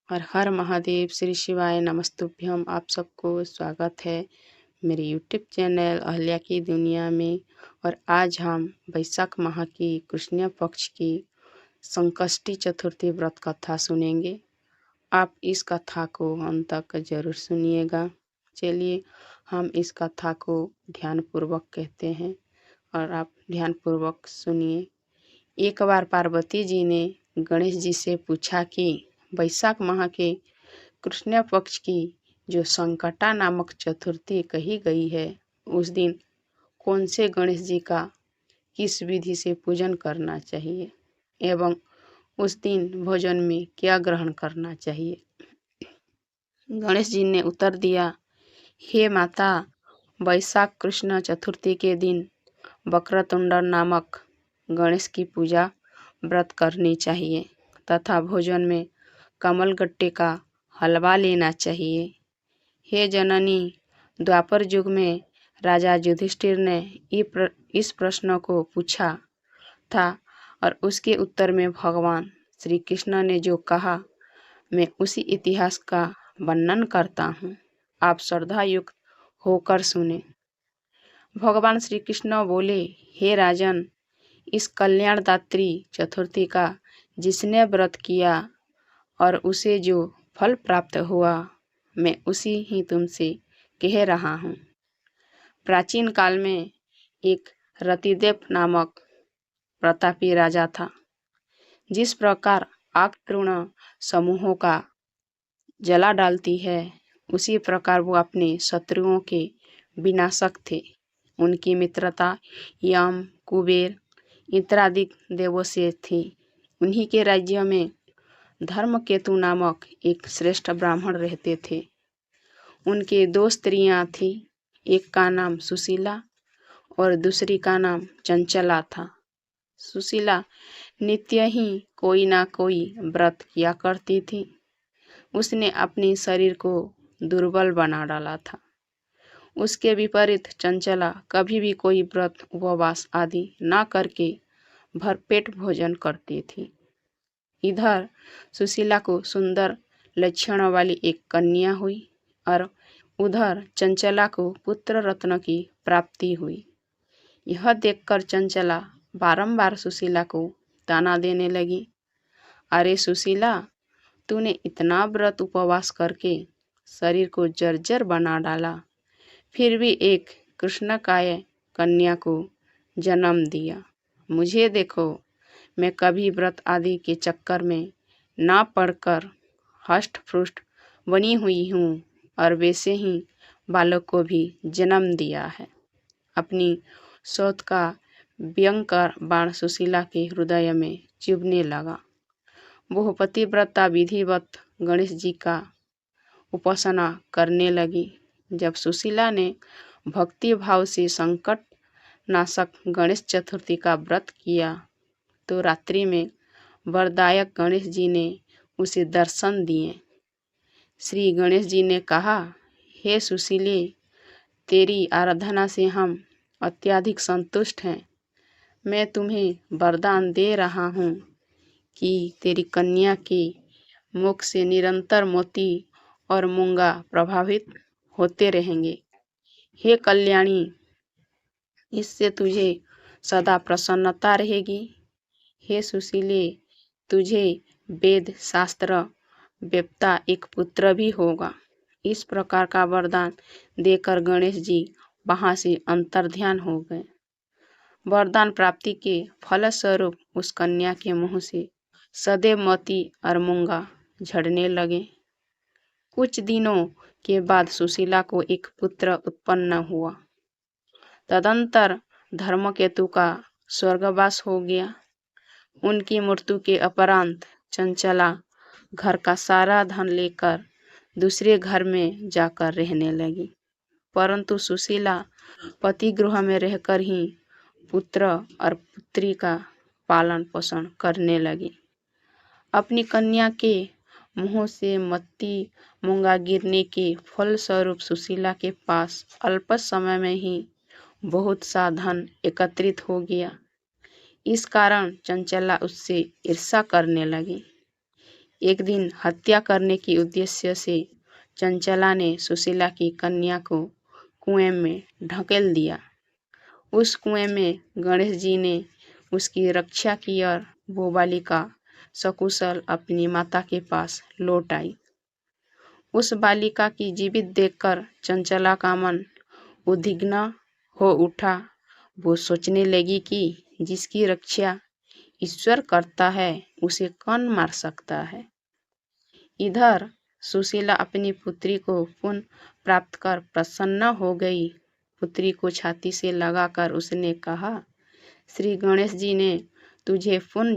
हर हर महादेव, श्री शिवाय नमस्तुभ्यम। आप सबको स्वागत है मेरे यूट्यूब चैनल अहल्या की दुनिया में। और आज हम वैशाख माह की कृष्ण पक्ष की संकष्टी चतुर्थी व्रत कथा सुनेंगे। आप इस कथा को अंत तक जरूर सुनिएगा। चलिए हम इस कथा को ध्यानपूर्वक कहते हैं और आप ध्यानपूर्वक सुनिए। एक बार पार्वती जी ने गणेश जी से पूछा कि वैशाख माह के कृष्ण पक्ष की जो संकटा नामक चतुर्थी कही गई है, उस दिन कौन से गणेश जी का किस विधि से पूजन करना चाहिए एवं उस दिन भोजन में क्या ग्रहण करना चाहिए। गणेश जी ने उत्तर दिया, हे माता, वैशाख कृष्ण चतुर्थी के दिन वक्रतुंड नामक गणेश की पूजा व्रत करनी चाहिए तथा भोजन में कमल गट्टे का हलवा लेना चाहिए। हे जननी, द्वापर युग में राजा युधिष्ठिर ने इस प्रश्न को पूछा था और उसके उत्तर में भगवान श्री कृष्ण ने जो कहा, मैं उसी इतिहास का वर्णन करता हूँ। आप श्रद्धा युक्त होकर सुने। भगवान श्री कृष्ण बोले, हे राजन, इस कल्याणदात्री चतुर्थी का जिसने व्रत किया और उसे जो फल प्राप्त हुआ, मैं उसी ही तुमसे कह रहा हूँ। प्राचीन काल में एक रतिदेव नामक प्रतापी राजा था। जिस प्रकार आग तृण समूहों का जला डालती है, उसी प्रकार वो अपने शत्रुओं के विनाशक थे। उनकी मित्रता यम, कुबेर इत्यादि देवों से थी। उन्हीं के राज्य में धर्मकेतु नामक एक श्रेष्ठ ब्राह्मण रहते थे। उनके दो स्त्रियां थीं। एक का नाम सुशीला और दूसरी का नाम चंचला था। सुशीला नित्य ही कोई ना कोई व्रत किया करती थी। उसने अपने शरीर को दुर्बल बना डाला था। उसके विपरीत चंचला कभी भी कोई व्रत उपवास आदि ना करके भरपेट भोजन करती थी। इधर सुशीला को सुंदर लक्षण वाली एक कन्या हुई और उधर चंचला को पुत्र रत्न की प्राप्ति हुई। यह देखकर चंचला बारंबार सुशीला को ताना देने लगी, अरे सुशीला, तूने इतना व्रत उपवास करके शरीर को जर्जर बना डाला, फिर भी एक कृष्णकाय कन्या को जन्म दिया। मुझे देखो, मैं कभी व्रत आदि के चक्कर में ना पड़कर हष्ट पुष्ट बनी हुई हूँ और वैसे ही बालक को भी जन्म दिया है। अपनी शोध का व्यंग कर बाण सुशीला के हृदय में चुभने लगा। वो पतिव्रता विधिवत गणेश जी का उपासना करने लगी। जब सुशीला ने भक्ति भाव से संकट नाशक गणेश चतुर्थी का व्रत किया, तो रात्रि में वरदायक गणेश जी ने उसे दर्शन दिए। श्री गणेश जी ने कहा, हे सुशीले, तेरी आराधना से हम अत्यधिक संतुष्ट हैं। मैं तुम्हें वरदान दे रहा हूँ कि तेरी कन्या के मुख से निरंतर मोती और मूंगा प्रभावित होते रहेंगे। हे कल्याणी, इससे तुझे सदा प्रसन्नता रहेगी। हे सुशीले, तुझे वेद शास्त्र वेत्ता एक पुत्र भी होगा। इस प्रकार का वरदान देकर गणेश जी वहाँ से अंतर्ध्यान हो गए। वरदान प्राप्ति के फलस्वरूप उस कन्या के मुंह से सदैव मोती और मूंगा झड़ने लगे। कुछ दिनों के बाद सुशीला को एक पुत्र उत्पन्न हुआ। तदंतर धर्मकेतु का स्वर्गवास हो गया। उनकी मृत्यु के उपरांत चंचला घर का सारा धन लेकर दूसरे घर में जाकर रहने लगी, परंतु सुशीला पति गृह में रहकर ही पुत्र और पुत्री का पालन पोषण करने लगी। अपनी कन्या के मुंह से मोती मूंगा गिरने के फलस्वरूप सुशीला के पास अल्प समय में ही बहुत सा धन एकत्रित हो गया। इस कारण चंचला उससे ईर्ष्या करने लगी। एक दिन हत्या करने की उद्देश्य से चंचला ने सुशीला की कन्या को कुएं में ढकेल दिया। उस कुएं में गणेश जी ने उसकी रक्षा की और वो बालिका सकुशल अपनी माता के पास लौट आई। उस बालिका की जीवित देखकर चंचला का मन उद्विग्न हो उठा। वो सोचने लगी कि जिसकी रक्षा ईश्वर करता है उसे कौन मार सकता है। इधर सुशीला अपनी पुत्री को पुनः प्राप्त कर प्रसन्न हो गई। पुत्री को छाती से लगाकर उसने कहा, श्री गणेश जी ने तुझे पुनः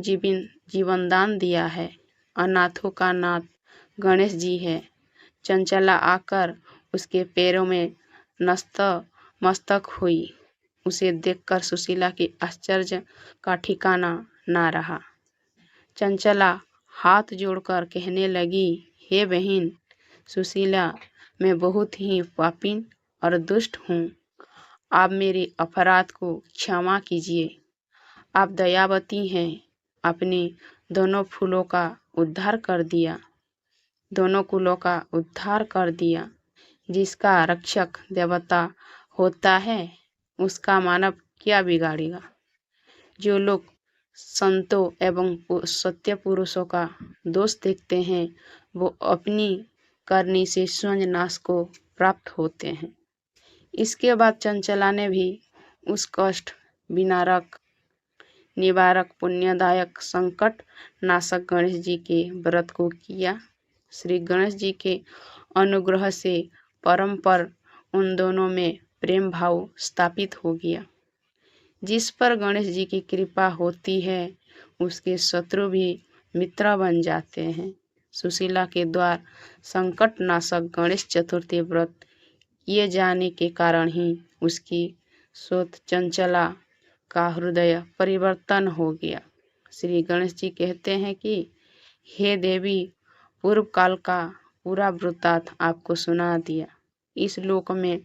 जीवन दान दिया है। अनाथों का नाथ गणेश जी है। चंचला आकर उसके पैरों में नतमस्तक हुई। उसे देखकर सुशीला के आश्चर्य का ठिकाना ना रहा। चंचला हाथ जोड़कर कहने लगी, हे बहन सुशीला, मैं बहुत ही पापिन और दुष्ट हूँ। आप मेरे अपराध को क्षमा कीजिए। आप दयावती हैं। आपने दोनों कुलों का उद्धार कर दिया। जिसका रक्षक देवता होता है उसका मानव क्या बिगाड़ेगा। जो लोग संतों एवं सत्य पुरुषों का दोष देखते हैं वो अपनी करनी से स्वयं नाश को प्राप्त होते हैं। इसके बाद चंचला ने भी उस कष्ट निवारक पुण्यदायक संकट नाशक गणेश जी के व्रत को किया। श्री गणेश जी के अनुग्रह से परम्पर उन दोनों में प्रेम भाव स्थापित हो गया। जिस पर गणेश जी की कृपा होती है उसके शत्रु भी मित्र बन जाते हैं। सुशीला के द्वार संकट नाशक गणेश चतुर्थी व्रत किए जाने के कारण ही उसकी सोच चंचला का हृदय परिवर्तन हो गया। श्री गणेश जी कहते हैं कि हे देवी, पूर्व काल का पूरा वृत्तांत आपको सुना दिया। इस लोक में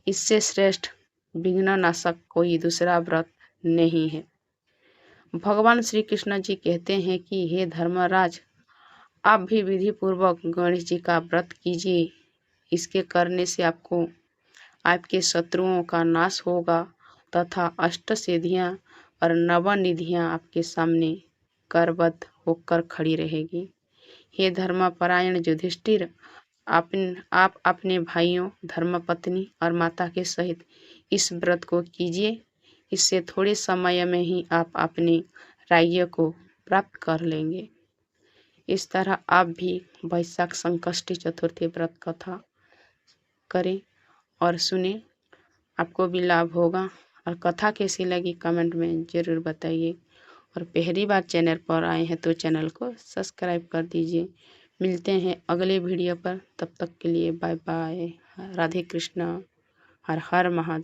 इससे श्रेष्ठ विघ्न नाशक कोई दूसरा व्रत नहीं है। भगवान श्री कृष्ण जी कहते हैं कि हे धर्मराज, आप भी विधि पूर्वक गणेश जी का व्रत कीजिए। इसके करने से आपको आपके शत्रुओं का नाश होगा तथा अष्ट सिद्धियां और नवनिधियां आपके सामने करबद्ध होकर खड़ी रहेगी। हे धर्मपरायण युधिष्ठिर, आप अपने भाइयों, धर्मपत्नी और माता के सहित इस व्रत को कीजिए। इससे थोड़े समय में ही आप अपने राज्य को प्राप्त कर लेंगे। इस तरह आप भी वैशाख संकष्टी चतुर्थी व्रत कथा करें और सुने, आपको भी लाभ होगा। और कथा कैसी लगी कमेंट में ज़रूर बताइए। और पहली बार चैनल पर आए हैं तो चैनल को सब्सक्राइब कर दीजिए। मिलते हैं अगले वीडियो पर, तब तक के लिए बाय बाय। राधे कृष्णा, हर हर महादेव।